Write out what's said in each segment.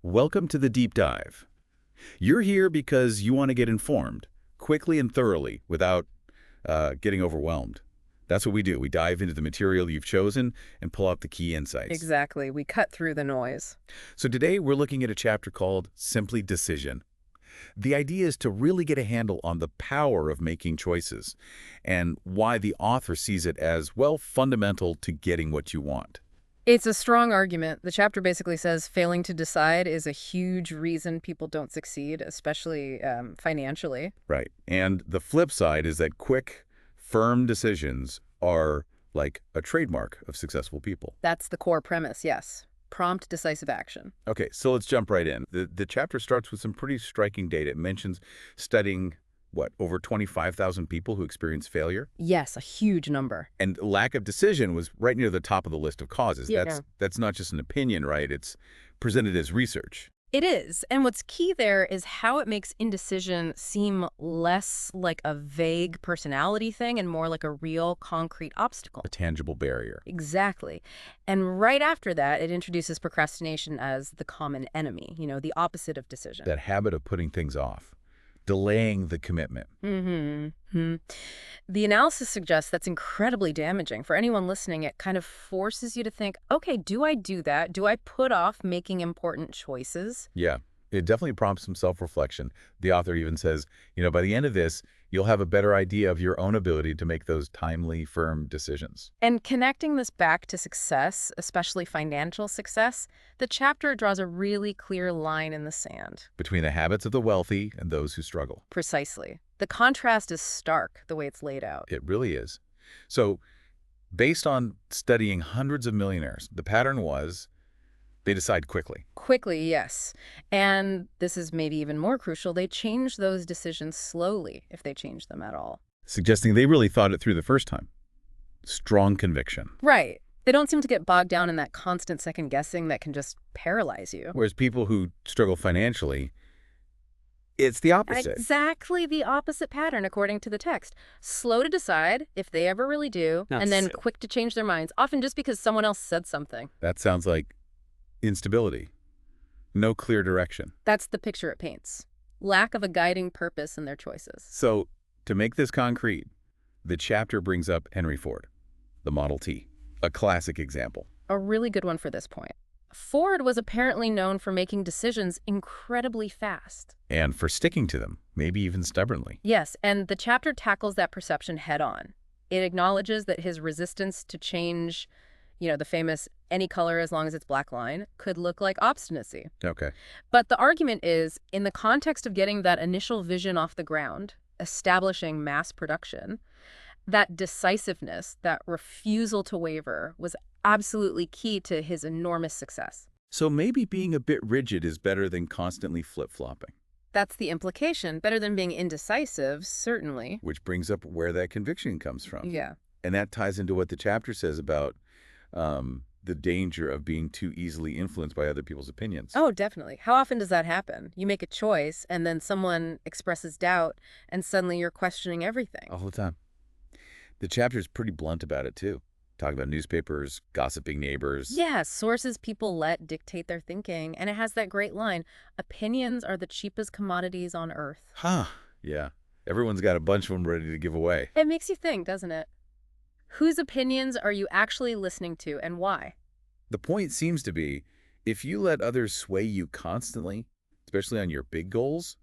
Welcome to the deep dive. You're here because you want to get informed, quickly and thoroughly, without getting overwhelmed. That's what we do. We dive into the material you've chosen and pull out the key insights. Exactly. We cut through the noise. So today we're looking at a chapter called Simply Decision. The idea is to really get a handle on the power of making choices and why the author sees it as, well, fundamental to getting what you want. It's a strong argument. The chapter basically says failing to decide is a huge reason people don't succeed, especially financially. Right. And the flip side is that quick, firm decisions are like a trademark of successful people. That's the core premise, yes. Prompt, decisive action. Okay, so let's jump right in. The chapter starts with some pretty striking data. It mentions studying, over 25,000 people who experience failure? Yes, a huge number. And lack of decision was right near the top of the list of causes. Yeah. That's not just an opinion, right? It's presented as research. It is. And what's key there is how it makes indecision seem less like a vague personality thing and more like a real, concrete obstacle. A tangible barrier. Exactly. And right after that, it introduces procrastination as the common enemy, the opposite of decision. That habit of putting things off, delaying the commitment. Mm-hmm. The analysis suggests that's incredibly damaging. For anyone listening, it kind of forces you to think, okay, do I do that? Do I put off making important choices? Yeah, it definitely prompts some self-reflection. The author even says, by the end of this, you'll have a better idea of your own ability to make those timely, firm decisions. And connecting this back to success, especially financial success, the chapter draws a really clear line in the sand. Between the habits of the wealthy and those who struggle. Precisely. The contrast is stark, the way it's laid out. It really is. So, based on studying hundreds of millionaires, the pattern was they decide quickly. Quickly, yes. And this is maybe even more crucial, they change those decisions slowly, if they change them at all. Suggesting they really thought it through the first time. Strong conviction. Right. They don't seem to get bogged down in that constant second-guessing that can just paralyze you. Whereas people who struggle financially, it's the opposite. Exactly the opposite pattern, according to the text. Slow to decide, if they ever really do, and then quick to change their minds, often just because someone else said something. That sounds like instability. No clear direction. That's the picture it paints. Lack of a guiding purpose in their choices. So, to make this concrete, the chapter brings up Henry Ford, the Model T, a classic example. A really good one for this point. Ford was apparently known for making decisions incredibly fast. And for sticking to them, maybe even stubbornly. Yes, and the chapter tackles that perception head-on. It acknowledges that his resistance to change, the famous any color as long as it's black line, could look like obstinacy. Okay. But the argument is, in the context of getting that initial vision off the ground, establishing mass production, that decisiveness, that refusal to waver, was absolutely key to his enormous success. So maybe being a bit rigid is better than constantly flip-flopping. That's the implication. Better than being indecisive, certainly. Which brings up where that conviction comes from. Yeah. And that ties into what the chapter says about the danger of being too easily influenced by other people's opinions. Oh, definitely. How often does that happen? You make a choice, and then someone expresses doubt, and suddenly you're questioning everything. All the time. The chapter's pretty blunt about it, too. Talking about newspapers, gossiping neighbors. Yeah, sources people let dictate their thinking. And it has that great line, opinions are the cheapest commodities on earth. Huh. Yeah. Everyone's got a bunch of them ready to give away. It makes you think, doesn't it? Whose opinions are you actually listening to, and why? The point seems to be, if you let others sway you constantly, especially on your big goals,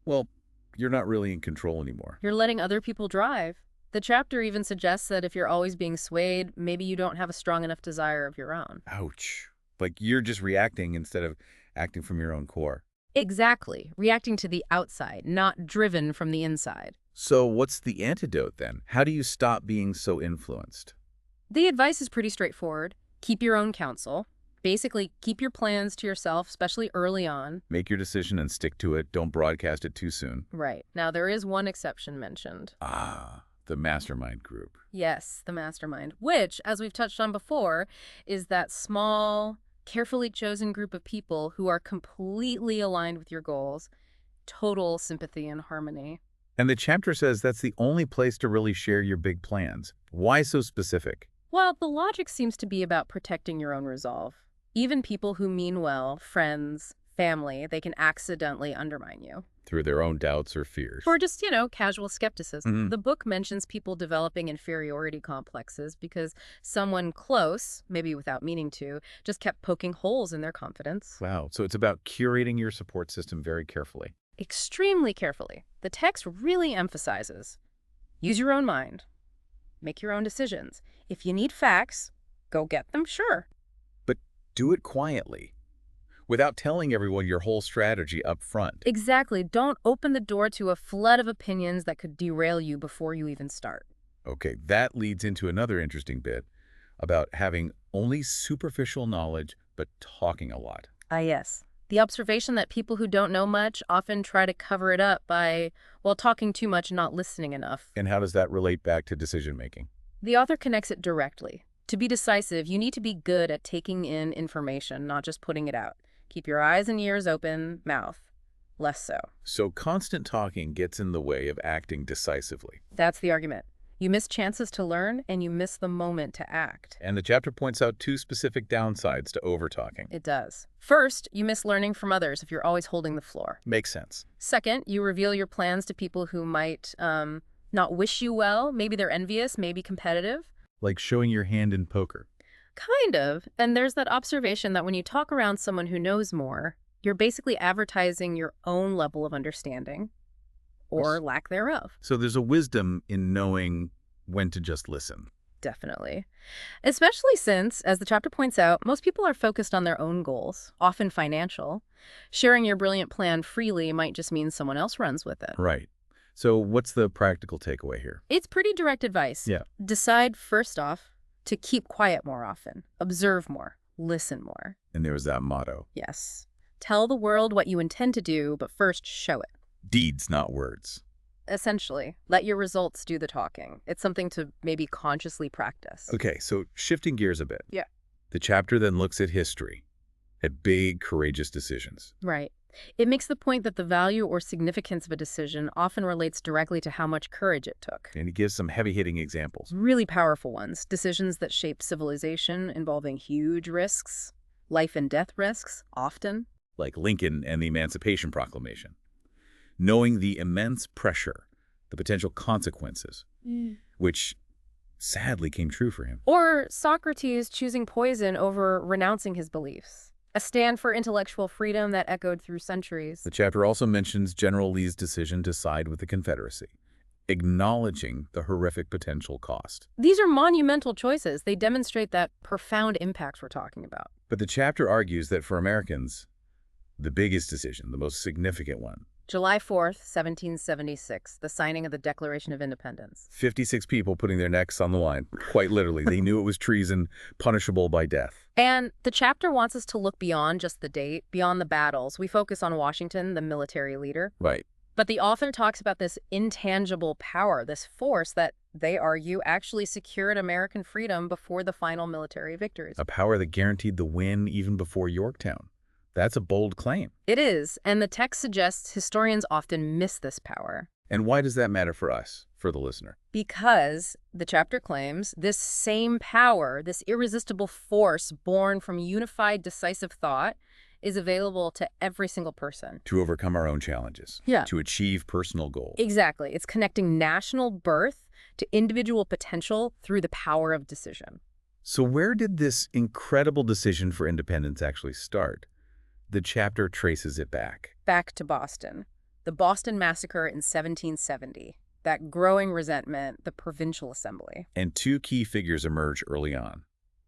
well, you're not really in control anymore. You're letting other people drive. The chapter even suggests that if you're always being swayed, maybe you don't have a strong enough desire of your own. Ouch. Like you're just reacting instead of acting from your own core. Exactly. Reacting to the outside, not driven from the inside. So what's the antidote then? How do you stop being so influenced? The advice is pretty straightforward. Keep your own counsel. Basically, keep your plans to yourself, especially early on. Make your decision and stick to it. Don't broadcast it too soon. Right. Now, there is one exception mentioned. The mastermind group. Yes, the mastermind, which, as we've touched on before, is that small, carefully chosen group of people who are completely aligned with your goals, total sympathy and harmony. And the chapter says that's the only place to really share your big plans. Why so specific? Well, the logic seems to be about protecting your own resolve. Even people who mean well, friends, family, they can accidentally undermine you. Through their own doubts or fears. Or just, casual skepticism. Mhm. The book mentions people developing inferiority complexes because someone close, maybe without meaning to, just kept poking holes in their confidence. Wow. So it's about curating your support system very carefully. Extremely carefully. The text really emphasizes, use your own mind. Make your own decisions. If you need facts, go get them, sure. But do it quietly, without telling everyone your whole strategy up front. Exactly. Don't open the door to a flood of opinions that could derail you before you even start. Okay, that leads into another interesting bit about having only superficial knowledge, but talking a lot. Ah, yes. The observation that people who don't know much often try to cover it up by, well, talking too much and not listening enough. And how does that relate back to decision-making? The author connects it directly. To be decisive, you need to be good at taking in information, not just putting it out. Keep your eyes and ears open, mouth less so. So constant talking gets in the way of acting decisively. That's the argument. You miss chances to learn, and you miss the moment to act. And the chapter points out two specific downsides to over-talking. It does. First, you miss learning from others if you're always holding the floor. Makes sense. Second, you reveal your plans to people who might not wish you well. Maybe they're envious, maybe competitive. Like showing your hand in poker. Kind of. And there's that observation that when you talk around someone who knows more, you're basically advertising your own level of understanding or lack thereof. So there's a wisdom in knowing when to just listen. Definitely. Especially since, as the chapter points out, most people are focused on their own goals, often financial. Sharing your brilliant plan freely might just mean someone else runs with it. Right. So what's the practical takeaway here? It's pretty direct advice. Yeah. Decide, first off, to keep quiet more often, observe more, listen more. And there was that motto. Yes. Tell the world what you intend to do, but first show it. Deeds, not words. Essentially, let your results do the talking. It's something to maybe consciously practice. Okay, so shifting gears a bit. Yeah. The chapter then looks at history, at big, courageous decisions. Right. It makes the point that the value or significance of a decision often relates directly to how much courage it took. And he gives some heavy-hitting examples. Really powerful ones. Decisions that shape civilization involving huge risks, life and death risks, often. Like Lincoln and the Emancipation Proclamation. Knowing the immense pressure, the potential consequences, which sadly came true for him. Or Socrates choosing poison over renouncing his beliefs. A stand for intellectual freedom that echoed through centuries. The chapter also mentions General Lee's decision to side with the Confederacy, acknowledging the horrific potential cost. These are monumental choices. They demonstrate that profound impact we're talking about. But the chapter argues that for Americans, the biggest decision, the most significant one, July 4th, 1776, the signing of the Declaration of Independence. 56 people putting their necks on the line. Quite literally. They knew it was treason, punishable by death. And the chapter wants us to look beyond just the date, beyond the battles. We focus on Washington, the military leader. Right. But the author talks about this intangible power, this force that they argue actually secured American freedom before the final military victories. A power that guaranteed the win even before Yorktown. That's a bold claim. It is, and the text suggests historians often miss this power. And why does that matter for us, for the listener? Because, the chapter claims, this same power, this irresistible force born from unified, decisive thought, is available to every single person. To overcome our own challenges. Yeah. To achieve personal goals. Exactly. It's connecting national birth to individual potential through the power of decision. So where did this incredible decision for independence actually start? The chapter traces it back. Back to Boston. The Boston Massacre in 1770. That growing resentment, the Provincial Assembly. And two key figures emerge early on.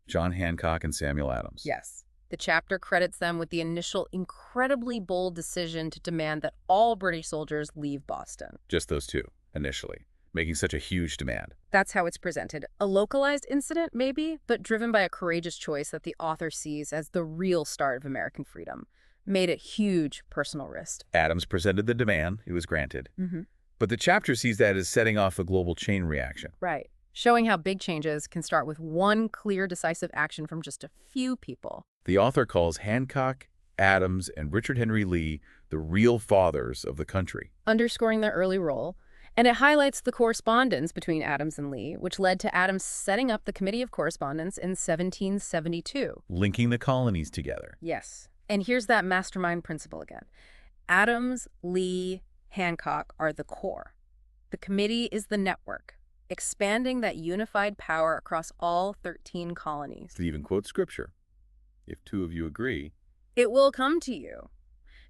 John Hancock and Samuel Adams. Yes. The chapter credits them with the initial incredibly bold decision to demand that all British soldiers leave Boston. Just those two, initially, making such a huge demand. That's how it's presented. A localized incident, maybe, but driven by a courageous choice that the author sees as the real start of American freedom. Made at huge personal risk. Adams presented the demand. It was granted. Mm-hmm. But the chapter sees that as setting off a global chain reaction. Right. Showing how big changes can start with one clear, decisive action from just a few people. The author calls Hancock, Adams, and Richard Henry Lee the real fathers of the country. Underscoring their early role. And it highlights the correspondence between Adams and Lee, which led to Adams setting up the Committee of Correspondence in 1772. Linking the colonies together. Yes. And here's that mastermind principle again. Adams, Lee, Hancock are the core. The committee is the network, expanding that unified power across all 13 colonies. It even quotes scripture. If two of you agree, It will come to you.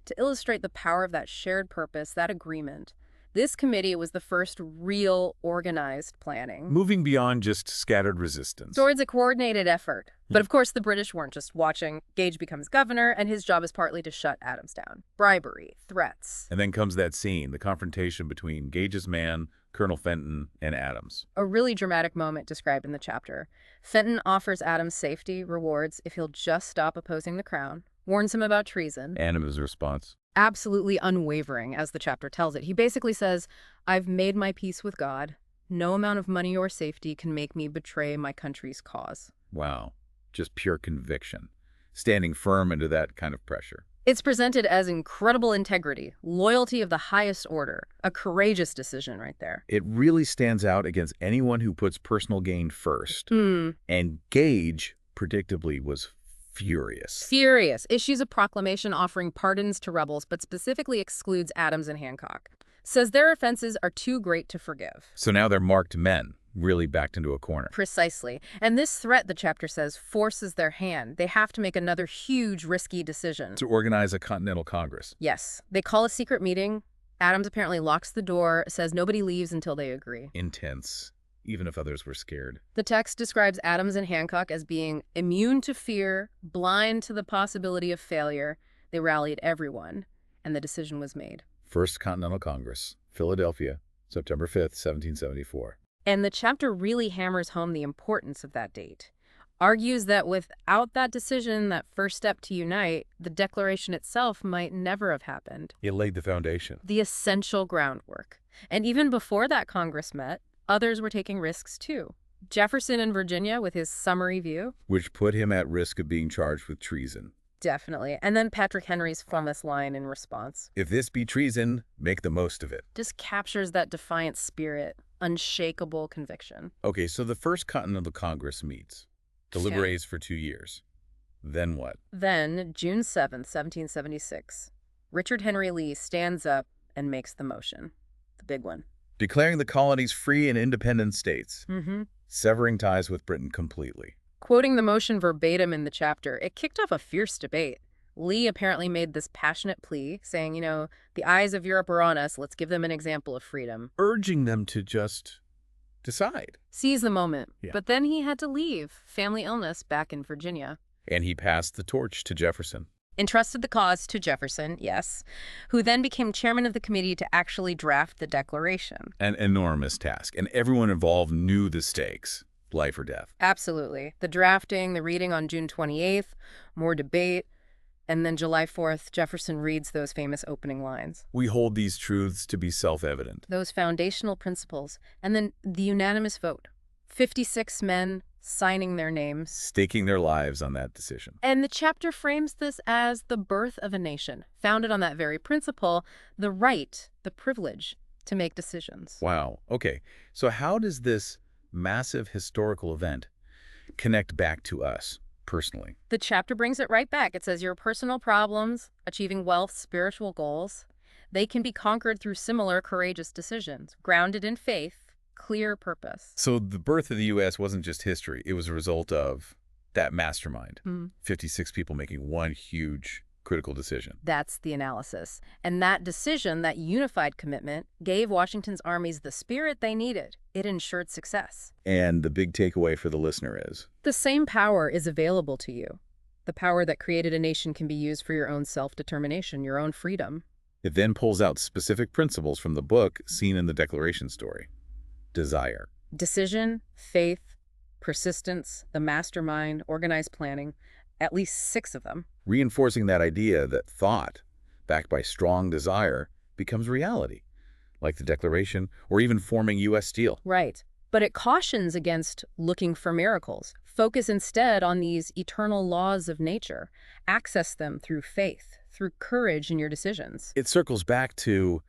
To illustrate the power of that shared purpose, that agreement, this committee was the first real organized planning moving beyond just scattered resistance. towards a coordinated effort. But of course, the British weren't just watching. Gage becomes governor, and his job is partly to shut Adams down. Bribery, threats. And then comes that scene, the confrontation between Gage's man, Colonel Fenton, and Adams. A really dramatic moment described in the chapter. Fenton offers Adams safety, rewards, if he'll just stop opposing the crown, warns him about treason. Adams' response. Absolutely unwavering, as the chapter tells it. He basically says, I've made my peace with God. No amount of money or safety can make me betray my country's cause. Wow. Just pure conviction. Standing firm under that kind of pressure. It's presented as incredible integrity, loyalty of the highest order, a courageous decision right there. It really stands out against anyone who puts personal gain first. Hmm. And Gage, predictably, was furious. Furious. Issues a proclamation offering pardons to rebels, but specifically excludes Adams and Hancock. Says their offenses are too great to forgive. So now they're marked men, really backed into a corner. Precisely. And this threat, the chapter says, forces their hand. They have to make another huge, risky decision. To organize a Continental Congress. Yes. They call a secret meeting. Adams apparently locks the door, says nobody leaves until they agree. Intense, even if others were scared. The text describes Adams and Hancock as being immune to fear, blind to the possibility of failure. They rallied everyone, and the decision was made. First Continental Congress, Philadelphia, September 5th, 1774. And the chapter really hammers home the importance of that date. Argues that without that decision, that first step to unite, the Declaration itself might never have happened. It laid the foundation. The essential groundwork. And even before that Congress met, others were taking risks too. Jefferson in Virginia with his summary view. Which put him at risk of being charged with treason. Definitely. And then Patrick Henry's famous line in response. If this be treason, make the most of it. Just captures that defiant spirit, unshakable conviction. Okay, so the First Continental Congress meets. Deliberates for 2 years. Then what? Then, June 7th, 1776, Richard Henry Lee stands up and makes the motion. The big one. Declaring the colonies free and independent states. Mm-hmm. Severing ties with Britain completely. Quoting the motion verbatim in the chapter, it kicked off a fierce debate. Lee apparently made this passionate plea, saying, the eyes of Europe are on us, let's give them an example of freedom. Urging them to just decide. Seize the moment. Yeah. But then he had to leave, family illness, back in Virginia. And he passed the torch to Jefferson. Entrusted the cause to Jefferson, yes, who then became chairman of the committee to actually draft the Declaration. An enormous task, and everyone involved knew the stakes. Life or death. Absolutely. The drafting, the reading on June 28th, more debate, and then July 4th, Jefferson reads those famous opening lines. We hold these truths to be self-evident. Those foundational principles, and then the unanimous vote. 56 men signing their names. Staking their lives on that decision. And the chapter frames this as the birth of a nation, founded on that very principle, the right, the privilege to make decisions. Wow. Okay. So how does this massive historical event connect back to us personally? The chapter brings it right back. It says your personal problems, achieving wealth, spiritual goals, they can be conquered through similar courageous decisions, grounded in faith, clear purpose. So the birth of the U.S. wasn't just history. It was a result of that mastermind. 56 people making one huge critical decision. That's the analysis. And that decision, that unified commitment, gave Washington's armies the spirit they needed. It ensured success. And the big takeaway for the listener is? The same power is available to you. The power that created a nation can be used for your own self-determination, your own freedom. It then pulls out specific principles from the book seen in the Declaration story. Desire. Decision, faith, persistence, the mastermind, organized planning, at least 6 of them. Reinforcing that idea that thought, backed by strong desire, becomes reality, like the Declaration or even forming U.S. Steel. Right. But it cautions against looking for miracles. Focus instead on these eternal laws of nature. Access them through faith, through courage in your decisions. It circles back to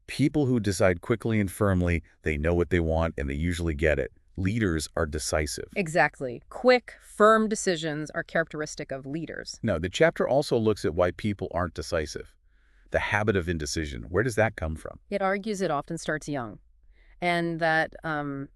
people who decide quickly and firmly, they know what they want and they usually get it. Leaders are decisive. Exactly. Quick, firm decisions are characteristic of leaders. No, the chapter also looks at why people aren't decisive. The habit of indecision, where does that come from? It argues it often starts young, and that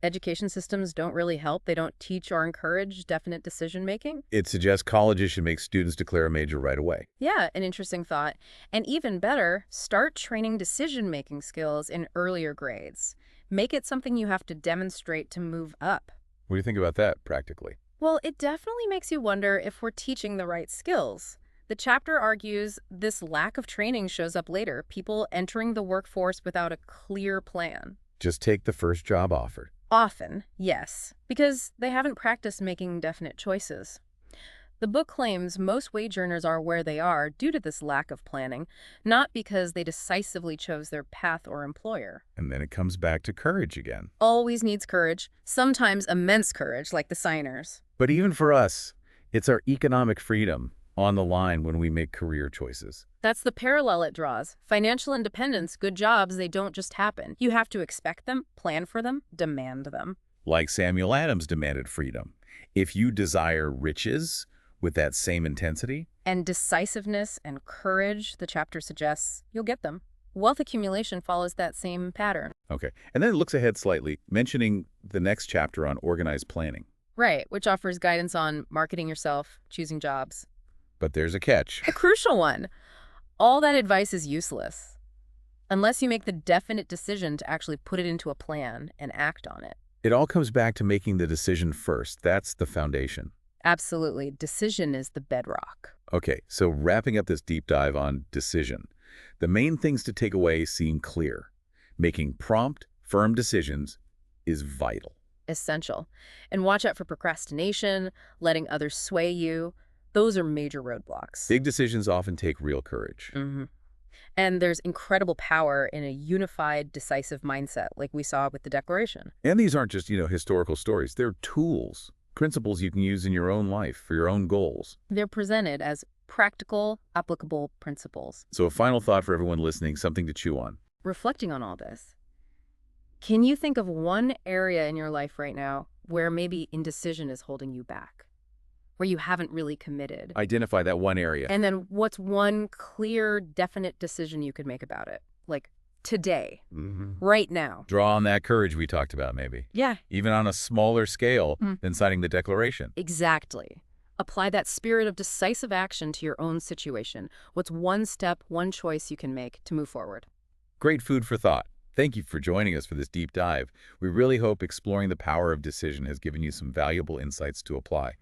education systems don't really help. They don't teach or encourage definite decision making. It suggests colleges should make students declare a major right away. Yeah, an interesting thought. And even better, start training decision-making skills in earlier grades. Make it something you have to demonstrate to move up. What do you think about that, practically? Well, it definitely makes you wonder if we're teaching the right skills. The chapter argues this lack of training shows up later, people entering the workforce without a clear plan. Just take the first job offered. Often, yes, because they haven't practiced making definite choices. The book claims most wage earners are where they are due to this lack of planning, not because they decisively chose their path or employer. And then it comes back to courage again. Always needs courage, sometimes immense courage, like the signers. But even for us, it's our economic freedom on the line when we make career choices. That's the parallel it draws. Financial independence, good jobs, they don't just happen. You have to expect them, plan for them, demand them. Like Samuel Adams demanded freedom. If you desire riches with that same intensity, And decisiveness and courage, the chapter suggests, you'll get them. Wealth accumulation follows that same pattern. okay. And then it looks ahead slightly, mentioning the next chapter on organized planning. Right, which offers guidance on marketing yourself, choosing jobs. But there's a catch. A crucial one. All that advice is useless unless you make the definite decision to actually put it into a plan and act on it. It all comes back to making the decision first. That's the foundation. Absolutely. Decision is the bedrock. Okay, so wrapping up this deep dive on decision, the main things to take away seem clear. Making prompt, firm decisions is vital. Essential. And watch out for procrastination, letting others sway you. Those are major roadblocks. Big decisions often take real courage. And there's incredible power in a unified, decisive mindset, like we saw with the Declaration. And these aren't just, historical stories. They're tools, principles you can use in your own life for your own goals. They're presented as practical, applicable principles. So a final thought for everyone listening, something to chew on. Reflecting on all this, can you think of one area in your life right now where maybe indecision is holding you back, where you haven't really committed? Identify that one area. And then what's one clear, definite decision you could make about it? Like today, right now. Draw on that courage we talked about, maybe. Yeah, Even on a smaller scale than signing the Declaration. exactly. Apply that spirit of decisive action to your own situation. What's one step, one choice you can make to move forward? Great food for thought. Thank you for joining us for this deep dive. We really hope exploring the power of decision has given you some valuable insights to apply.